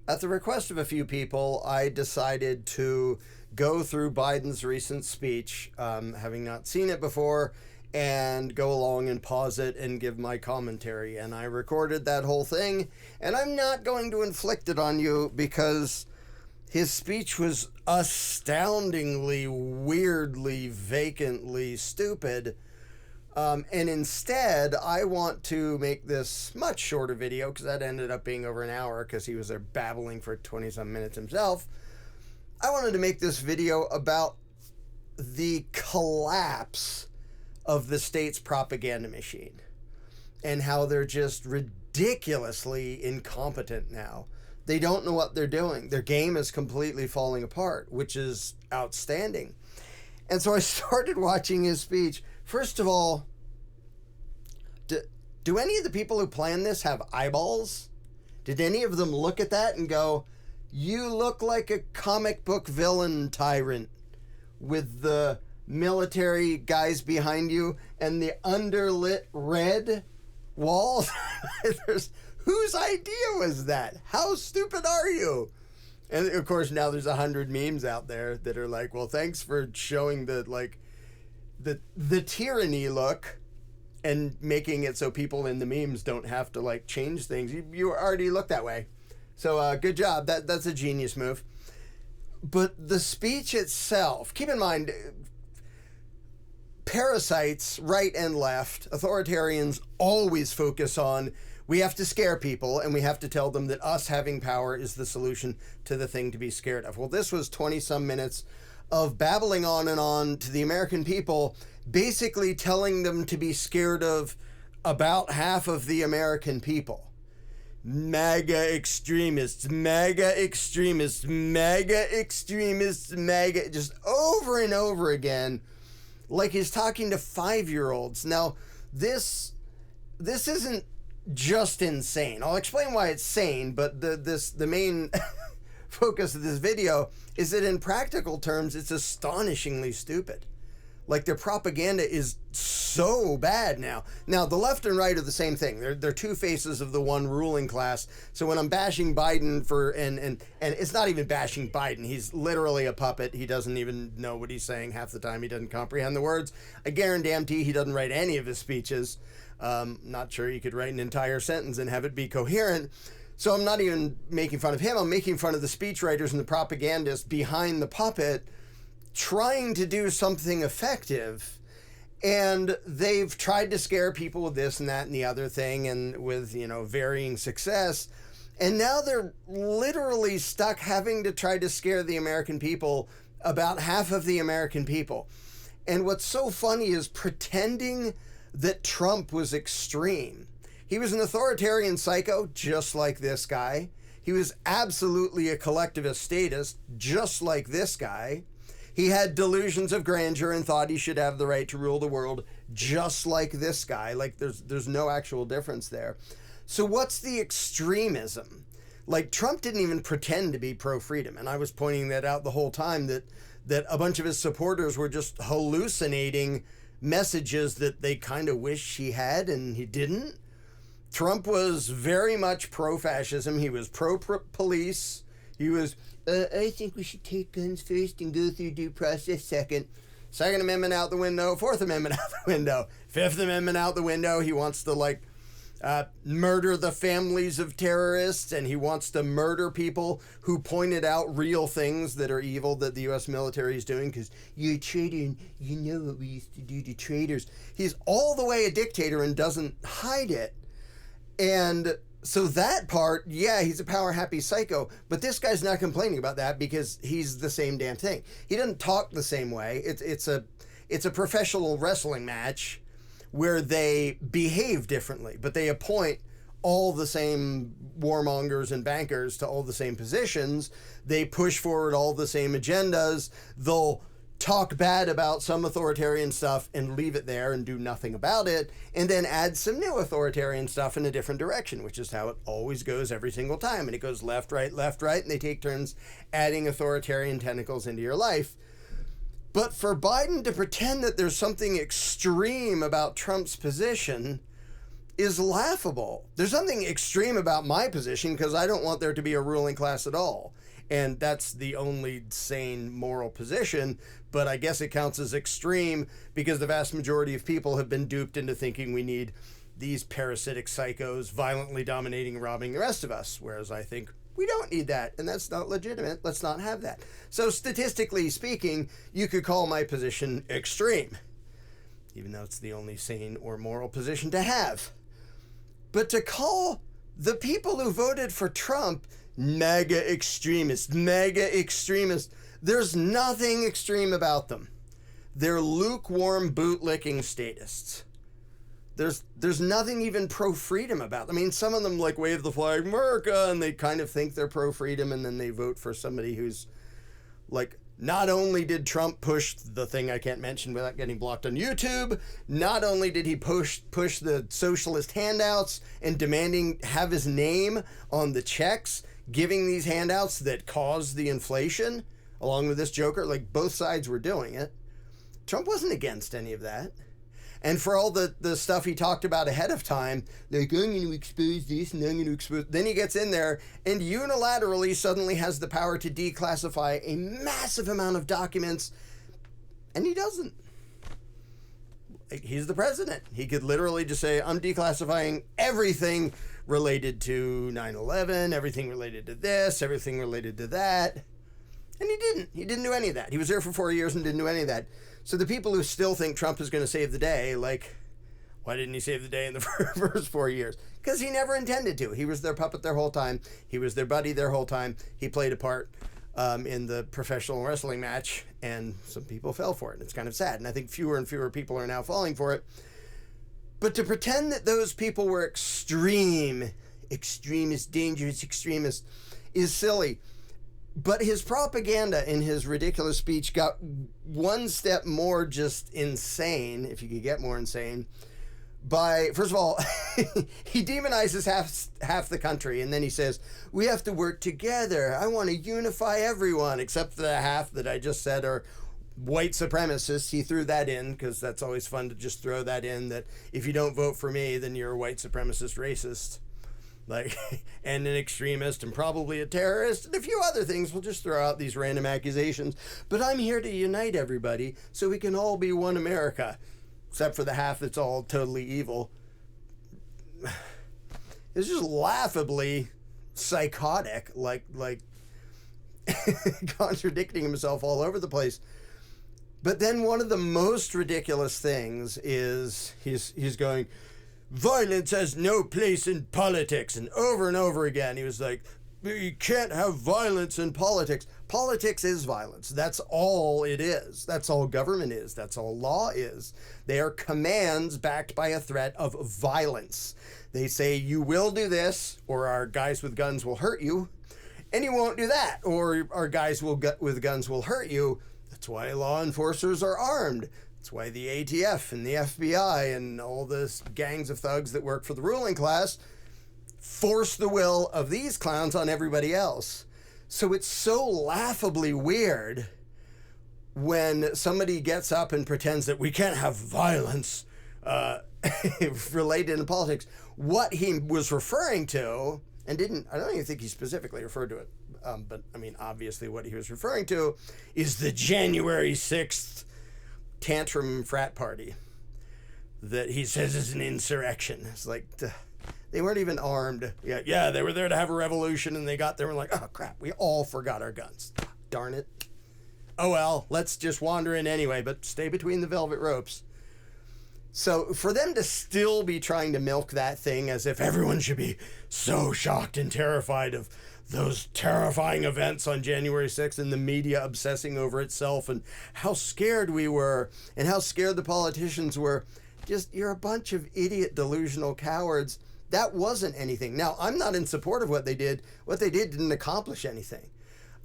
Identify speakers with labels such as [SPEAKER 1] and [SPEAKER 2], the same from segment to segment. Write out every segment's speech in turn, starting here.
[SPEAKER 1] At the request of a few people, I decided to go through Biden's recent speech, having not seen it before, and go along and pause it and give my commentary. And I recorded that whole thing, and I'm not going to inflict it on you because his speech was astoundingly, weirdly, vacantly stupid. And instead, I want to make this much shorter video, because that ended up being over an hour because he was there babbling for 20-some minutes himself. I wanted to make this video about the collapse of the state's propaganda machine and how they're just ridiculously incompetent now. They don't know what they're doing. Their game is completely falling apart, which is outstanding. And so I started watching his speech. First of all, do any of the people who planned this have eyeballs? Did any of them look at that and go, you look like a comic book villain tyrant with the military guys behind you and the underlit red walls? Whose idea was that? How stupid are you? And of course, now there's 100 memes out there that are like, well, thanks for showing the tyranny look and making it so people in the memes don't have to like change things. You already look that way. So good job. That's a genius move. But the speech itself, keep in mind, parasites, right and left, authoritarians always focus on, we have to scare people and we have to tell them that us having power is the solution to the thing to be scared of. Well, this was 20-some minutes of babbling on and on to the American people, basically telling them to be scared of about half of the American people. MAGA extremists, MAGA extremists, MAGA extremists, MAGA, just over and over again, like he's talking to 5-year-olds. Now, this isn't just insane. I'll explain why it's sane, but the main focus of this video is that in practical terms, it's astonishingly stupid. Like, their propaganda is so bad now. Now, the left and right are the same thing. They're two faces of the one ruling class. So when I'm bashing Biden and it's not even bashing Biden. He's literally a puppet. He doesn't even know what he's saying half the time. He doesn't comprehend the words. I guarantee he doesn't write any of his speeches. Not sure you could write an entire sentence and have it be coherent. So I'm not even making fun of him. I'm making fun of the speechwriters and the propagandists behind the puppet trying to do something effective. And they've tried to scare people with this and that and the other thing, and with, varying success. And now they're literally stuck having to try to scare the American people, about half of the American people. And what's so funny is pretending that Trump was extreme. He was an authoritarian psycho, just like this guy. He was absolutely a collectivist statist, just like this guy. He had delusions of grandeur and thought he should have the right to rule the world, just like this guy. Like, there's no actual difference there. So what's the extremism? Like, Trump didn't even pretend to be pro-freedom, and I was pointing that out the whole time, that a bunch of his supporters were just hallucinating messages that they kind of wish he had and he didn't. Trump was very much pro-fascism. He was pro-police. He was, I think we should take guns first and go through due process second. Second Amendment out the window. Fourth Amendment out the window. Fifth Amendment out the window. He wants to, murder the families of terrorists, and he wants to murder people who pointed out real things that are evil that the U.S. military is doing, because you're a traitor and you know what we used to do to traitors. He's all the way a dictator and doesn't hide it. And so that part, yeah, he's a power-happy psycho, but this guy's not complaining about that because he's the same damn thing. He doesn't talk the same way. It's a professional wrestling match where they behave differently, but they appoint all the same warmongers and bankers to all the same positions. They push forward all the same agendas. They'll talk bad about some authoritarian stuff and leave it there and do nothing about it, and then add some new authoritarian stuff in a different direction, which is how it always goes every single time. And it goes left, right, and they take turns adding authoritarian tentacles into your life. But for Biden to pretend that there's something extreme about Trump's position is laughable. There's something extreme about my position because I don't want there to be a ruling class at all. And that's the only sane moral position, but I guess it counts as extreme because the vast majority of people have been duped into thinking we need these parasitic psychos violently dominating and robbing the rest of us, whereas I think we don't need that, and that's not legitimate. Let's not have that. So statistically speaking, you could call my position extreme, even though it's the only sane or moral position to have. But to call the people who voted for Trump mega extremists, there's nothing extreme about them. They're lukewarm bootlicking statists. There's nothing even pro-freedom about them. I mean, some of them like wave the flag America and they kind of think they're pro-freedom and then they vote for somebody who's like, not only did Trump push the thing I can't mention without getting blocked on YouTube, not only did he push the socialist handouts and demanding have his name on the checks, giving these handouts that caused the inflation, along with this joker, like both sides were doing it. Trump wasn't against any of that. And for all the stuff he talked about ahead of time, like, I'm going to expose this and I'm going to expose... Then he gets in there and unilaterally suddenly has the power to declassify a massive amount of documents, and he doesn't. He's the president. He could literally just say, I'm declassifying everything related to 9/11, everything related to this, everything related to that. And he didn't. He didn't do any of that. He was there for 4 years and didn't do any of that. So the people who still think Trump is going to save the day, like, why didn't he save the day in the first 4 years? Because he never intended to. He was their puppet their whole time. He was their buddy their whole time. He played a part in the professional wrestling match, and some people fell for it. And it's kind of sad. And I think fewer and fewer people are now falling for it. But to pretend that those people were extremist, dangerous extremists, is silly. But his propaganda in his ridiculous speech got one step more just insane, if you could get more insane, by, first of all, he demonizes half the country, and then he says, we have to work together. I want to unify everyone, except for the half that I just said are white supremacists. He threw that in, because that's always fun to just throw that in, that if you don't vote for me, then you're a white supremacist racist. Like, and an extremist and probably a terrorist and a few other things. We'll just throw out these random accusations. But I'm here to unite everybody so we can all be one America, except for the half that's all totally evil. It's just laughably psychotic, like contradicting himself all over the place. But then one of the most ridiculous things is he's going, violence has no place in politics. And over again, he was like, you can't have violence in politics. Politics is violence. That's all it is. That's all government is. That's all law is. They are commands backed by a threat of violence. They say, you will do this, or our guys with guns will hurt you, and you won't do that, or our guys with guns will hurt you. That's why law enforcers are armed. That's why the ATF and the FBI and all the gangs of thugs that work for the ruling class force the will of these clowns on everybody else. So it's so laughably weird when somebody gets up and pretends that we can't have violence related to politics. What he was referring to, and I don't even think he specifically referred to it, but I mean, obviously what he was referring to is the January 6th tantrum frat party that he says is an insurrection. It's like, they weren't even armed. Yeah, they were there to have a revolution, and they got there and were like, oh crap, we all forgot our guns. Darn it. Oh well, let's just wander in anyway, but stay between the velvet ropes. So for them to still be trying to milk that thing as if everyone should be so shocked and terrified of those terrifying events on January 6th and the media obsessing over itself and how scared we were and how scared the politicians were. Just, you're a bunch of idiot delusional cowards. That wasn't anything. Now, I'm not in support of what they did. What they did didn't accomplish anything.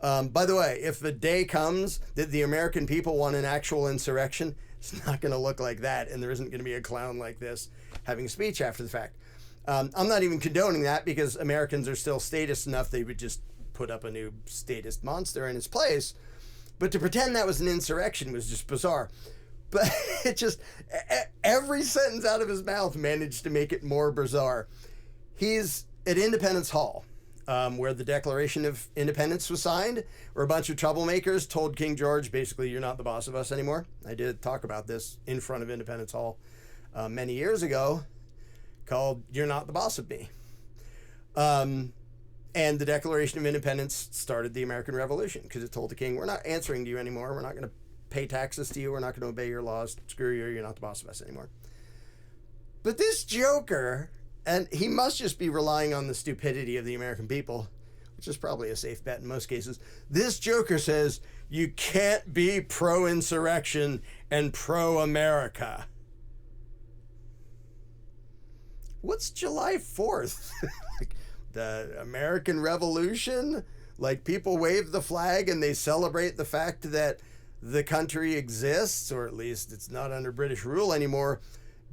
[SPEAKER 1] By the way, if the day comes that the American people want an actual insurrection, it's not going to look like that, and there isn't going to be a clown like this having a speech after the fact. I'm not even condoning that because Americans are still statist enough they would just put up a new statist monster in its place. But to pretend that was an insurrection was just bizarre. But it just, every sentence out of his mouth managed to make it more bizarre. He's at Independence Hall, where the Declaration of Independence was signed, where a bunch of troublemakers told King George, basically, you're not the boss of us anymore. I did talk about this in front of Independence Hall many years ago, called You're Not the Boss of Me. And the Declaration of Independence started the American Revolution, because it told the king, we're not answering to you anymore. We're not going to pay taxes to you. We're not going to obey your laws. Screw you. You're not the boss of us anymore. But this joker, and he must just be relying on the stupidity of the American people, which is probably a safe bet in most cases. This joker says, you can't be pro-insurrection and pro-America. What's July 4th? Like the American Revolution? Like people wave the flag and they celebrate the fact that the country exists, or at least it's not under British rule anymore,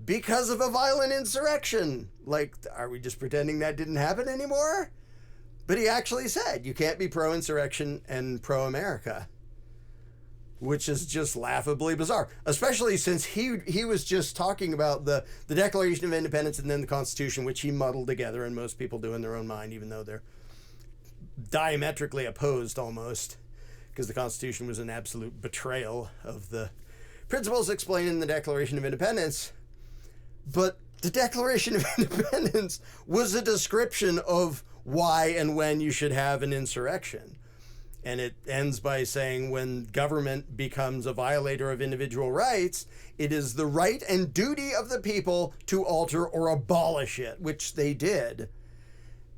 [SPEAKER 1] because of a violent insurrection. Like, are we just pretending that didn't happen anymore? But he actually said, you can't be pro-insurrection and pro-America, which is just laughably bizarre, especially since he was just talking about the Declaration of Independence and then the Constitution, which he muddled together, and most people do in their own mind, even though they're diametrically opposed almost, because the Constitution was an absolute betrayal of the principles explained in the Declaration of Independence. But the Declaration of Independence was a description of why and when you should have an insurrection. And it ends by saying when government becomes a violator of individual rights, it is the right and duty of the people to alter or abolish it, which they did.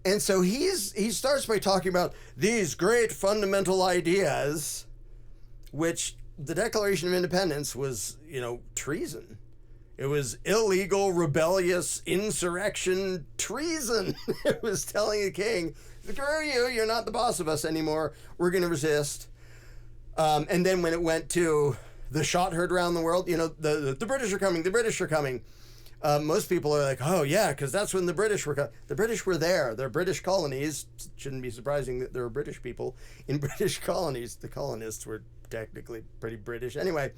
[SPEAKER 1] And so he starts by talking about these great fundamental ideas, which the Declaration of Independence was, treason. It was illegal, rebellious, insurrection, treason. It was telling the king, screw you, you're not the boss of us anymore. We're going to resist. And then when it went to the shot heard around the world, the British are coming, the British are coming. Most people are like, oh, yeah, because that's when the British were coming. The British were there. They're British colonies. Shouldn't be surprising that there were British people in British colonies. The colonists were technically pretty British. Anyway,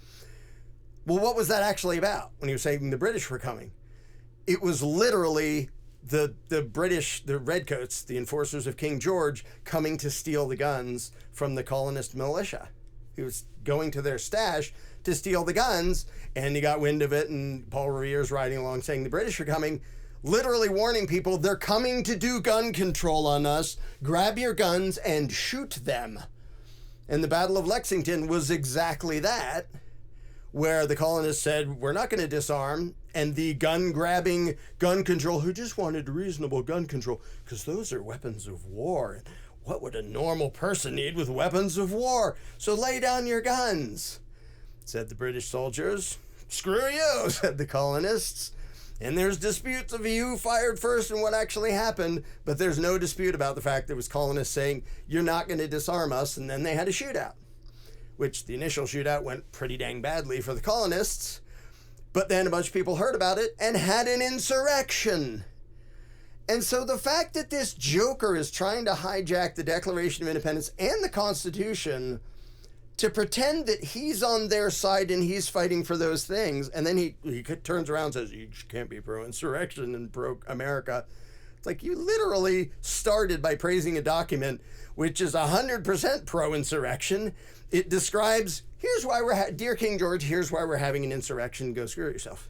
[SPEAKER 1] well, what was that actually about when he was saying the British were coming? It was literally the British, the redcoats, the enforcers of King George, coming to steal the guns from the colonist militia. He was going to their stash to steal the guns, and he got wind of it, and Paul Revere's riding along saying the British are coming, literally warning people, they're coming to do gun control on us. Grab your guns and shoot them. And the Battle of Lexington was exactly that, where the colonists said, we're not going to disarm, and the gun-grabbing gun control, who just wanted reasonable gun control, because those are weapons of war. What would a normal person need with weapons of war? So lay down your guns, said the British soldiers. Screw you, said the colonists. And there's disputes of who fired first and what actually happened, but there's no dispute about the fact there was colonists saying, you're not going to disarm us, and then they had a shootout, which the initial shootout went pretty dang badly for the colonists, but then a bunch of people heard about it and had an insurrection. And so the fact that this joker is trying to hijack the Declaration of Independence and the Constitution to pretend that he's on their side and he's fighting for those things, and then he turns around and says, you can't be pro-insurrection and pro-America. It's like you literally started by praising a document which is 100% pro-insurrection. It describes, here's why dear King George, here's why we're having an insurrection. Go screw yourself.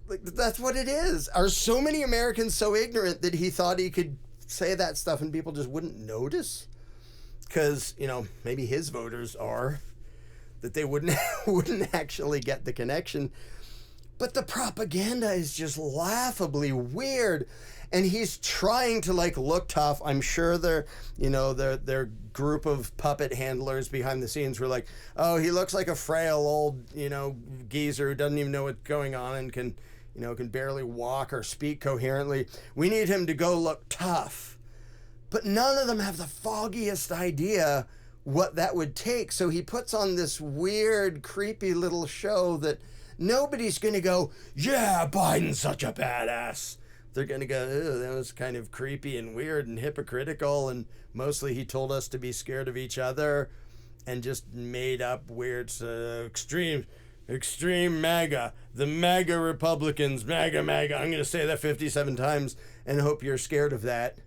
[SPEAKER 1] Like, that's what it is. Are so many Americans so ignorant that he thought he could say that stuff and people just wouldn't notice? Because, maybe his voters are, that they wouldn't actually get the connection. But the propaganda is just laughably weird. And he's trying to look tough. I'm sure their group of puppet handlers behind the scenes were like, oh, he looks like a frail old, geezer who doesn't even know what's going on and can barely walk or speak coherently. We need him to go look tough. But none of them have the foggiest idea what that would take. So he puts on this weird, creepy little show that nobody's going to go, yeah, Biden's such a badass. They're going to go, ew, that was kind of creepy and weird and hypocritical, and mostly he told us to be scared of each other and just made up weird, extreme extreme MAGA, the MAGA Republicans, MAGA, MAGA. I'm going to say that 57 times and hope you're scared of that.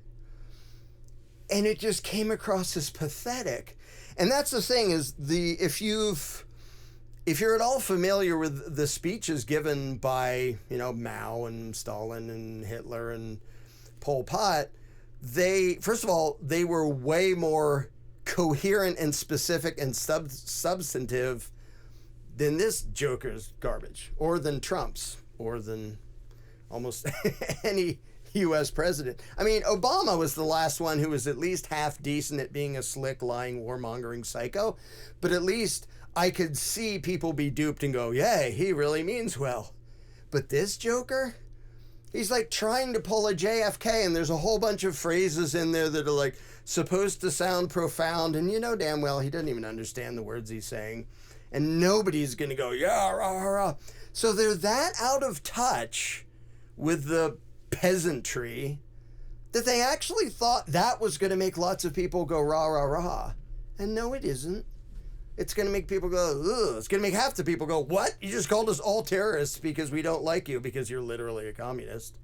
[SPEAKER 1] And it just came across as pathetic. And that's the thing is if you're at all familiar with the speeches given by, Mao and Stalin and Hitler and Pol Pot, first of all, they were way more coherent and specific and substantive than this Joker's garbage, or than Trump's, or than almost any U.S. president. I mean, Obama was the last one who was at least half decent at being a slick, lying, warmongering psycho, but at least I could see people be duped and go, yeah, he really means well. But this Joker, he's like trying to pull a JFK, and there's a whole bunch of phrases in there that are like supposed to sound profound, and you know damn well he doesn't even understand the words he's saying, and nobody's gonna go, yeah, rah, rah, rah. So they're that out of touch with the peasantry that they actually thought that was going to make lots of people go rah, rah, rah. And no, it isn't. It's going to make people go, ugh. It's going to make half the people go, what? You just called us all terrorists because we don't like you because you're literally a communist.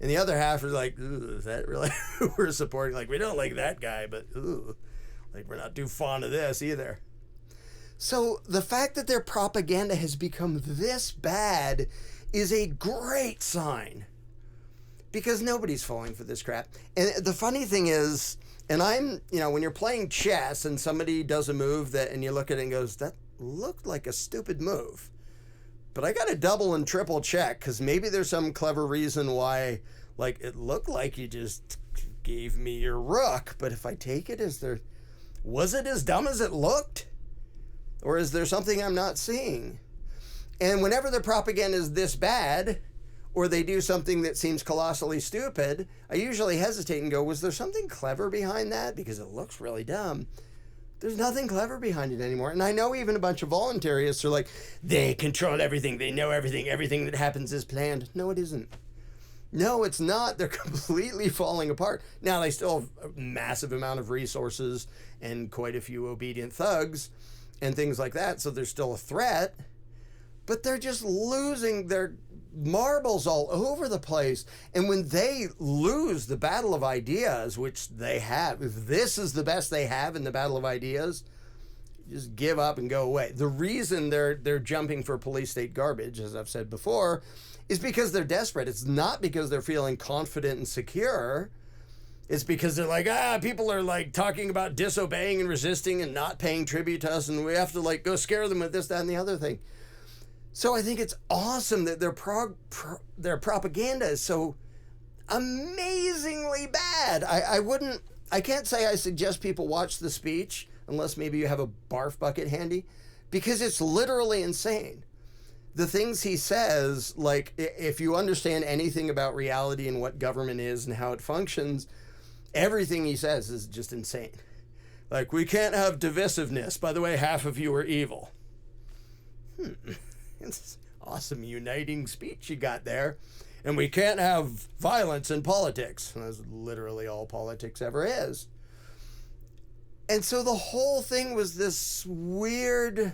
[SPEAKER 1] And the other half are like, ooh, is that really who we're supporting? Like, we don't like that guy, but ooh, like we're not too fond of this either. So the fact that their propaganda has become this bad is a great sign, because nobody's falling for this crap. And the funny thing is, and when you're playing chess and somebody does a move and you look at it and goes, that looked like a stupid move, but I got to double and triple check, because maybe there's some clever reason why, like, it looked like you just gave me your rook, but if I take it, was it as dumb as it looked? Or is there something I'm not seeing? And whenever the propaganda is this bad, or they do something that seems colossally stupid, I usually hesitate and go, was there something clever behind that? Because it looks really dumb. There's nothing clever behind it anymore. And I know even a bunch of voluntarists are like, they control everything, they know everything that happens is planned. No, it isn't. No, it's not. They're completely falling apart. Now, they still have a massive amount of resources and quite a few obedient thugs and things like that, so there's still a threat, but they're just losing their marbles all over the place. And when they lose the battle of ideas, which they have, if this is the best they have in the battle of ideas, just give up and go away. The reason they're jumping for police state garbage, as I've said before, is because they're desperate. It's not because they're feeling confident and secure. It's because they're like, people are like talking about disobeying and resisting and not paying tribute to us, and we have to like go scare them with this, that, and the other thing. So I think it's awesome that their propaganda is so amazingly bad. I can't say I suggest people watch the speech unless maybe you have a barf bucket handy, because it's literally insane. The things he says, like, if you understand anything about reality and what government is and how it functions, everything he says is just insane. Like, we can't have divisiveness. By the way, half of you are evil. It's awesome uniting speech you got there. And we can't have violence in politics. That's literally all politics ever is. And so the whole thing was this weird,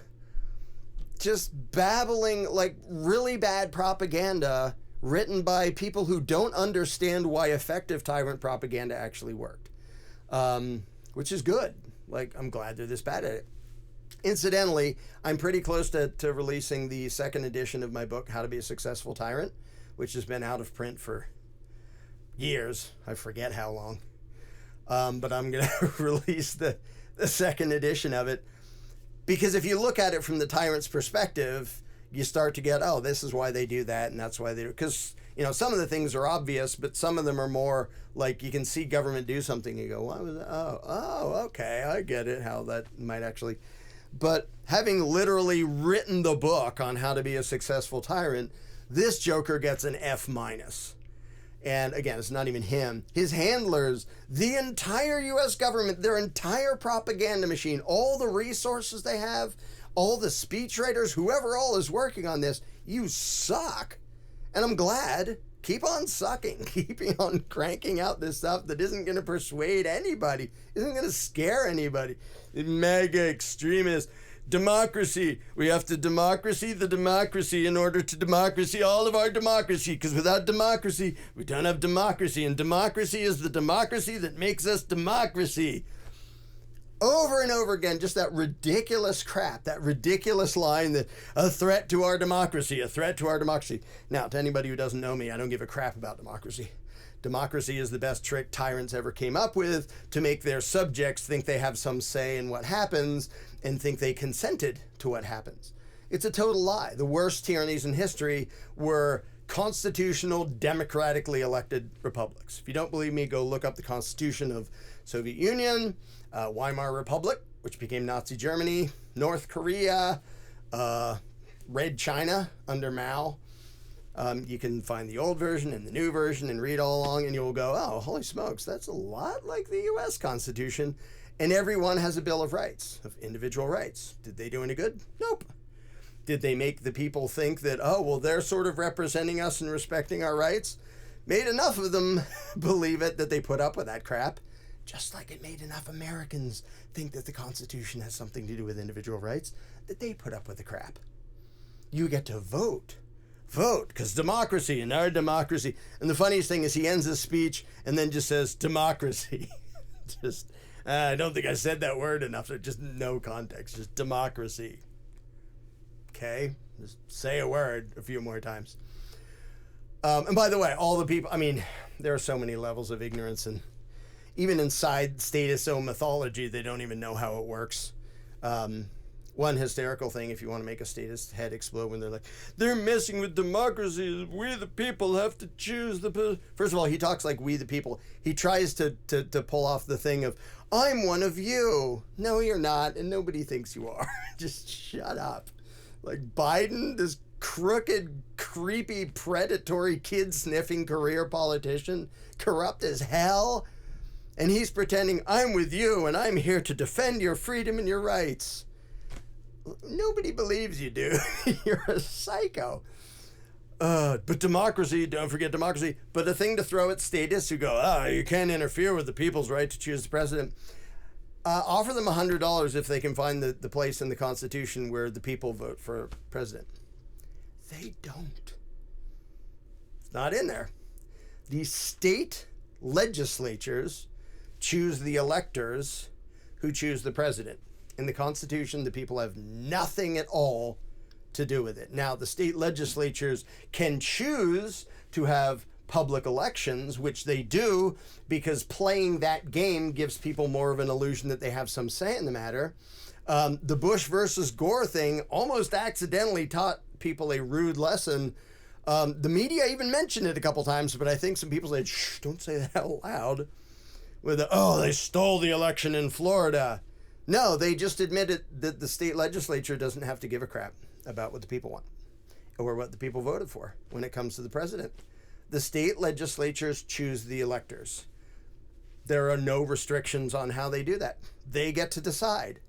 [SPEAKER 1] just babbling, like really bad propaganda written by people who don't understand why effective tyrant propaganda actually worked. Which is good. Like, I'm glad they're this bad at it. Incidentally, I'm pretty close to releasing the second edition of my book, How to Be a Successful Tyrant, which has been out of print for years. I forget how long. But I'm going to release the second edition of it, because if you look at it from the tyrant's perspective, you start to get, oh, this is why they do that, and that's why they do it. Because, some of the things are obvious, but some of them are more like you can see government do something, you go, why was that? Oh, okay, I get it, how that might actually... But having literally written the book on how to be a successful tyrant, this Joker gets an F-. And again, it's not even him. His handlers, the entire U.S. government, their entire propaganda machine, all the resources they have, all the speechwriters, whoever all is working on this, you suck. And I'm glad. Keep on sucking. Keeping on cranking out this stuff that isn't going to persuade anybody, isn't going to scare anybody. Mega extremists. democracy. We have to democracy the democracy in order to democracy all of our democracy, because without democracy, we don't have democracy, and democracy is the democracy that makes us democracy. Over and over again, just that ridiculous crap, that ridiculous line that a threat to our democracy, a threat to our democracy. Now, to anybody who doesn't know me, I don't give a crap about democracy. Democracy is the best trick tyrants ever came up with to make their subjects think they have some say in what happens and think they consented to what happens. It's a total lie. The worst tyrannies in history were constitutional, democratically elected republics. If you don't believe me, go look up the Constitution of Soviet Union, Weimar Republic, which became Nazi Germany, North Korea, Red China under Mao. You can find the old version and the new version and read all along, and you'll go, oh, holy smokes, that's a lot like the U.S. Constitution. And everyone has a Bill of Rights, of individual rights. Did they do any good? Nope. Did they make the people think that, oh, well, they're sort of representing us and respecting our rights? Made enough of them believe it that they put up with that crap, just like it made enough Americans think that the Constitution has something to do with individual rights, that they put up with the crap. You get to vote. Vote, because democracy and our democracy. And the funniest thing is he ends his speech and then just says democracy. I don't think I said that word enough. So just no context, just democracy. Okay, just say a word a few more times. And by the way, all the people, I mean, there are so many levels of ignorance, and even inside statuso mythology, they don't even know how it works. One hysterical thing, if you want to make a statist head explode when they're like, they're messing with democracy, we the people have to choose the... First of all, he talks like we the people. He tries to pull off the thing of, I'm one of you. No, you're not, and nobody thinks you are. Just shut up. Like Biden, this crooked, creepy, predatory, kid-sniffing career politician, corrupt as hell, and he's pretending, I'm with you, and I'm here to defend your freedom and your rights. Nobody believes you, dude. You're a psycho. But democracy, don't forget democracy. But a thing to throw at statists who go, you can't interfere with the people's right to choose the president. Offer them $100 if they can find the place in the Constitution where the people vote for president. They don't. It's not in there. The state legislatures choose the electors who choose the president. In the Constitution, the people have nothing at all to do with it. Now, the state legislatures can choose to have public elections, which they do, because playing that game gives people more of an illusion that they have some say in the matter. The Bush versus Gore thing almost accidentally taught people a rude lesson. The media even mentioned it a couple times, but I think some people said, shh, don't say that out loud. They stole the election in Florida. No, they just admitted that the state legislature doesn't have to give a crap about what the people want or what the people voted for when it comes to the president. The state legislatures choose the electors. There are no restrictions on how they do that. They get to decide.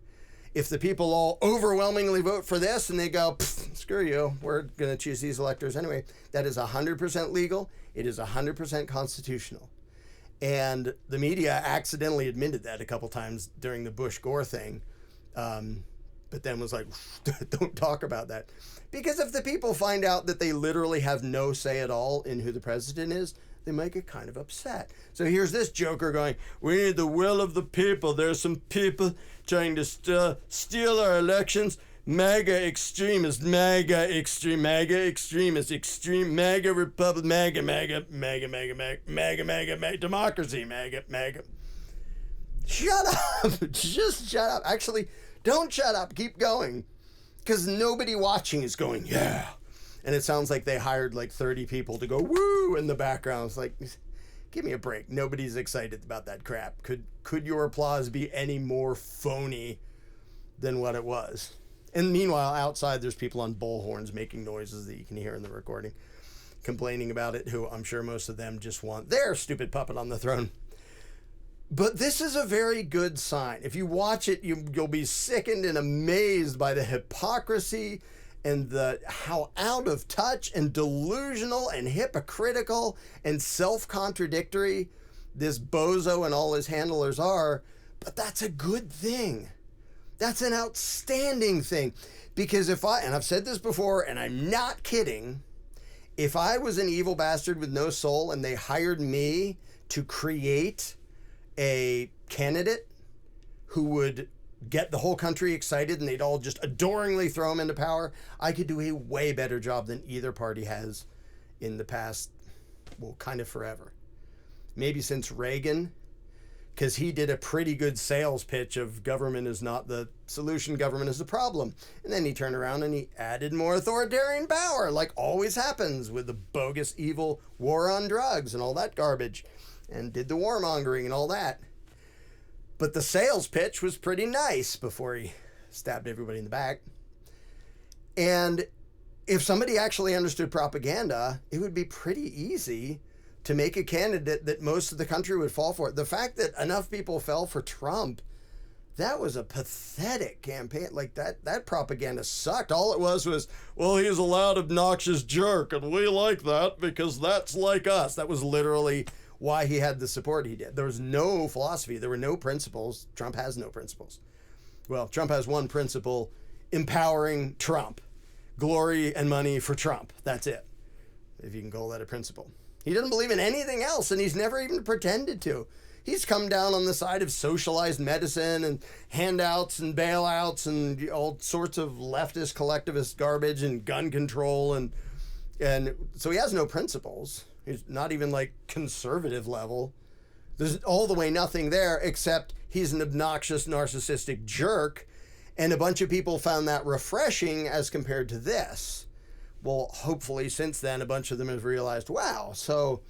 [SPEAKER 1] If the people all overwhelmingly vote for this and they go, screw you, we're going to choose these electors anyway, that is 100% legal. It is 100% constitutional. And the media accidentally admitted that a couple times during the Bush-Gore thing, but then was like, don't talk about that. Because if the people find out that they literally have no say at all in who the president is, they might get kind of upset. So here's this joker going, we need the will of the people. There's some people trying to steal our elections. MAGA extremists, MAGA extremists, extreme MAGA republic, MAGA, democracy, MAGA. Shut up. Just shut up. Actually, don't shut up. Keep going. Because nobody watching is going, yeah. And it sounds like they hired like 30 people to go, woo, in the background. It's like, give me a break. Nobody's excited about that crap. Could your applause be any more phony than what it was? And meanwhile, outside, there's people on bullhorns making noises that you can hear in the recording, complaining about it, who I'm sure most of them just want their stupid puppet on the throne. But this is a very good sign. If you watch it, you'll be sickened and amazed by the hypocrisy and how out of touch and delusional and hypocritical and self-contradictory this bozo and all his handlers are. But that's a good thing. That's an outstanding thing. Because and I've said this before, and I'm not kidding, if I was an evil bastard with no soul and they hired me to create a candidate who would get the whole country excited and they'd all just adoringly throw him into power, I could do a way better job than either party has in the past, well, kind of forever. Maybe since Reagan, because he did a pretty good sales pitch of government is not the solution, government is the problem. And then he turned around and he added more authoritarian power, like always happens with the bogus, evil war on drugs and all that garbage, and did the warmongering and all that. But the sales pitch was pretty nice before he stabbed everybody in the back. And if somebody actually understood propaganda, it would be pretty easy to make a candidate that most of the country would fall for. The fact that enough people fell for Trump, that was a pathetic campaign. Like that propaganda sucked. All it was, well, he's a loud, obnoxious jerk, and we like that because that's like us. That was literally why he had the support he did. There was no philosophy. There were no principles. Trump has no principles. Well, Trump has one principle: empowering Trump. Glory and money for Trump. That's it, if you can call that a principle. He doesn't believe in anything else, and he's never even pretended to. He's come down on the side of socialized medicine and handouts and bailouts and all sorts of leftist collectivist garbage and gun control, and so he has no principles. He's not even like conservative level. There's all the way nothing there, except he's an obnoxious, narcissistic jerk, and a bunch of people found that refreshing as compared to this. Well, hopefully since then, a bunch of them have realized, wow, so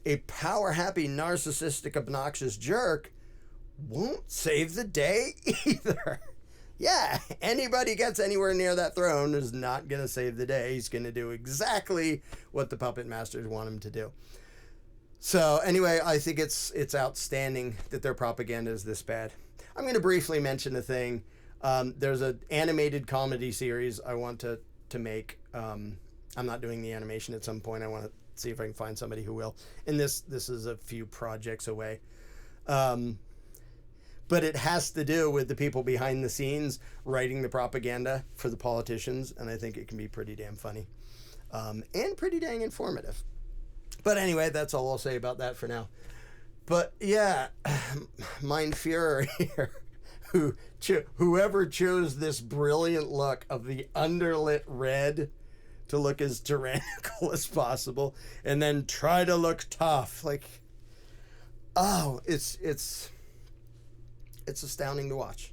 [SPEAKER 1] a power-happy, narcissistic, obnoxious jerk won't save the day either. Yeah, anybody gets anywhere near that throne is not going to save the day. He's going to do exactly what the puppet masters want him to do. So anyway, I think it's outstanding that their propaganda is this bad. I'm going to briefly mention a thing. There's an animated comedy series I want to make. I'm not doing the animation at some point. I want to see if I can find somebody who will. And this is a few projects away. But it has to do with the people behind the scenes writing the propaganda for the politicians, and I think it can be pretty damn funny. And pretty dang informative. But anyway, that's all I'll say about that for now. But yeah, mein Führer here, whoever chose this brilliant look of the underlit red to look as tyrannical as possible, and then try to look tough. Like, oh, it's astounding to watch.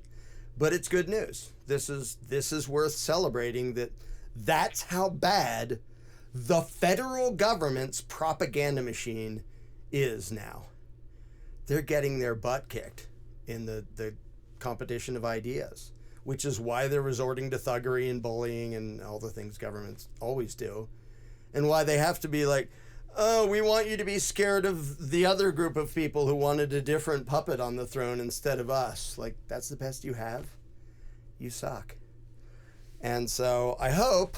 [SPEAKER 1] But it's good news. This is worth celebrating, that's how bad the federal government's propaganda machine is now. They're getting their butt kicked in the competition of ideas, which is why they're resorting to thuggery and bullying and all the things governments always do, and why they have to be like, oh, we want you to be scared of the other group of people who wanted a different puppet on the throne instead of us. Like, that's the best you have? You suck. And so I hope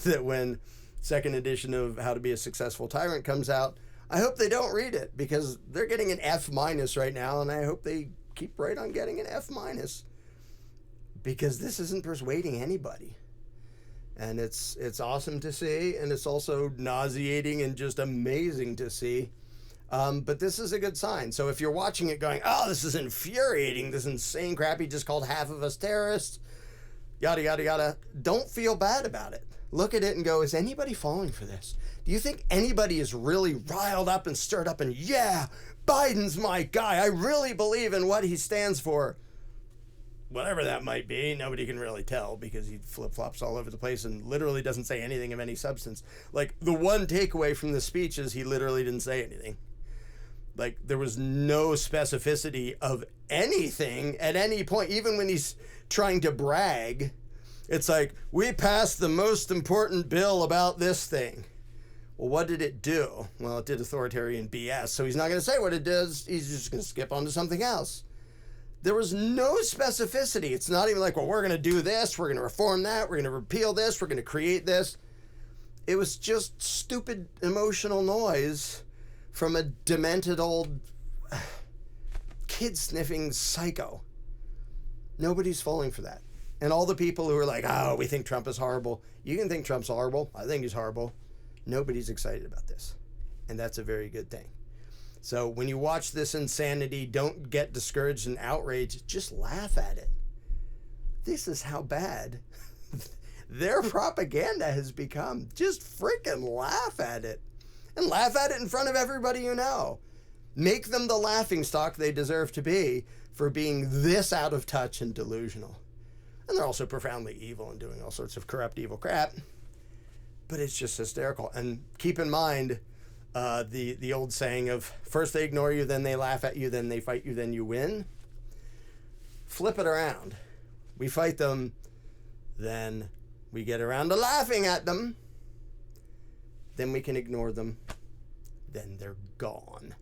[SPEAKER 1] that when second edition of How to Be a Successful Tyrant comes out, I hope they don't read it, because they're getting an F- right now, and I hope they keep right on getting an F-, because this isn't persuading anybody. And it's awesome to see, and it's also nauseating and just amazing to see. But this is a good sign. So if you're watching it going, oh, this is infuriating, this insane crap, he just called half of us terrorists, yada, yada, yada, don't feel bad about it. Look at it and go, is anybody falling for this? Do you think anybody is really riled up and stirred up and, yeah, Biden's my guy, I really believe in what he stands for? Whatever that might be, nobody can really tell, because he flip-flops all over the place and literally doesn't say anything of any substance. Like, the one takeaway from the speech is he literally didn't say anything. Like, there was no specificity of anything at any point. Even when he's trying to brag, it's like, we passed the most important bill about this thing. Well, what did it do? Well, it did authoritarian BS, so he's not going to say what it does. He's just going to skip on to something else. There was no specificity. It's not even like, well, we're going to do this, we're going to reform that, we're going to repeal this, we're going to create this. It was just stupid emotional noise from a demented old kid-sniffing psycho. Nobody's falling for that. And all the people who are like, oh, we think Trump is horrible. You can think Trump's horrible. I think he's horrible. Nobody's excited about this. And that's a very good thing. So when you watch this insanity, don't get discouraged and outraged. Just laugh at it. This is how bad their propaganda has become. Just freaking laugh at it. And laugh at it in front of everybody you know. Make them the laughingstock they deserve to be for being this out of touch and delusional. And they're also profoundly evil and doing all sorts of corrupt, evil crap. But it's just hysterical. And keep in mind the old saying of first they ignore you, then they laugh at you, then they fight you, then you win. Flip it around. We fight them, then we get around to laughing at them. Then we can ignore them. Then they're gone.